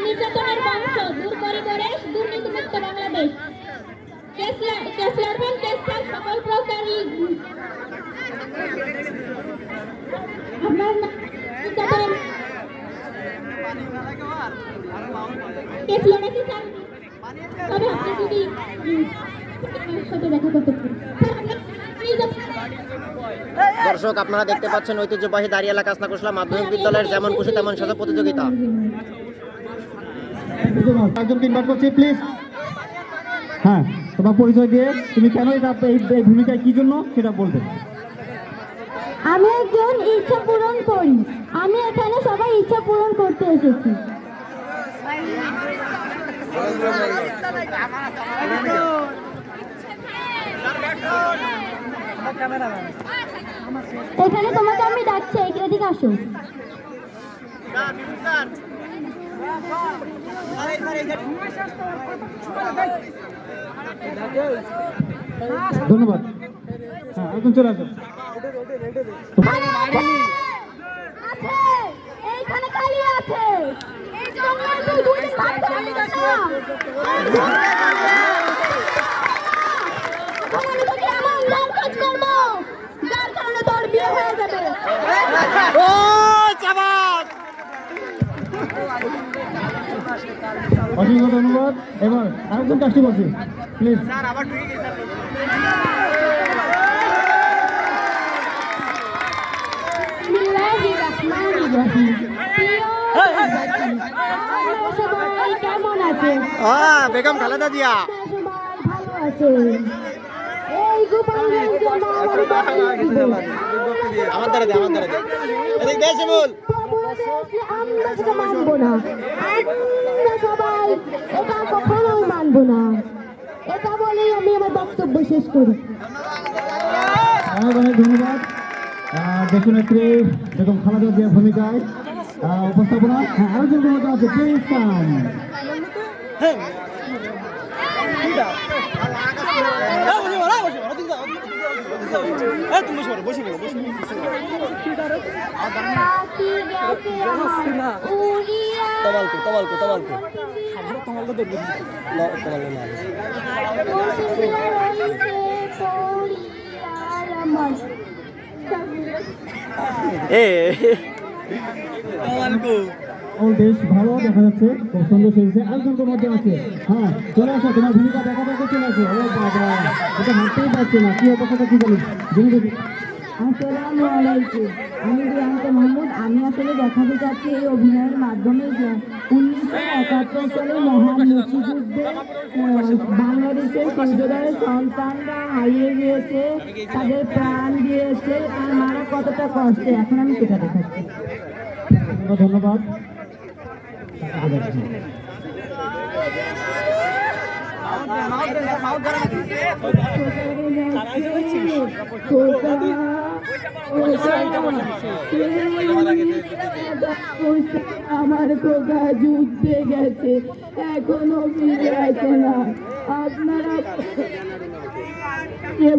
নির্যাতনের বংশ দূর করে দুর্নীতিমুক্ত বাংলাদেশ। সকল প্রকারী দর্শক, আপনারা দেখতে পাচ্ছেন ঐতিহ্যবাহী দাঁড়িয়ালা কাসনাকুশলা মাধ্যমিক বিদ্যালয়ের যেমন খুশি তেমন সাজা প্রতিযোগিতা। প্লিজ। হ্যাঁ, তোমার পরিচয় দিয়ে তুমি কেন এই ভূমিকায় কি জন্য সেটা বলবে। আমি একজন ইচ্ছা পূরণ করি। আমি এখানে সবাই ইচ্ছা পূরণ করতে এসেছি। এখানে তোমাকে আমি ডাকছি, এদিকে আসো। ধন্যবাদ। হ্যাঁ, এখন চলে আসো। এইখানে কালি আছে। যার কারণে তোর বিয়ে হয়ে যাবে। অসংখ্য ধন্যবাদ। এবার আরেকজন কাজটি বলছি, প্লিজ। কেমন আছে বেগম খালেদা জিয়া? ভালো আছে। এই আমার দ্বারা আমরা মানবো না, আমরা সবাই এটা কখনোই মানবো না। এটা বলেই আমি আমার বক্তব্য শেষ করি। অনেক অনেক ধন্যবাদ। দেখুন একটি বেগম খালেদা জিয়ার ভূমিকায় উপস্থাপনা। হ্যাঁ, আরেকজন ভূমিকা আছে, প্লিজ কাম। বেশ ভালো দেখা যাচ্ছে, খুব সুন্দর সেজেছে। আরেকজন তোমার আছে। হ্যাঁ, চলে আসো, তোমার ভূমিকা দেখা দেখে চলে আসো। ও বাবা, এটা হাঁটতেই পারছে না, কি হতো কথা কি জানি। আসসালামু আলাইকুম। আমি রিয়ান্ত মাহমুদ। আমি আসলে দেখাতে চাচ্ছি এই অভিনয়ের মাধ্যমে যে 1971 সালে মহান মুক্তিযুদ্ধে বাংলাদেশের সূর্যোদয়ের সন্তানরা হারিয়ে গিয়েছে, তাদের প্রাণ দিয়েছে, আর মারা কতটা কষ্টে, এখন আমি সেটা দেখাচ্ছি। ধন্যবাদ। আমার খোকা যুদ্ধে গেছে, এখনো ফিরে আসে না। আপনারা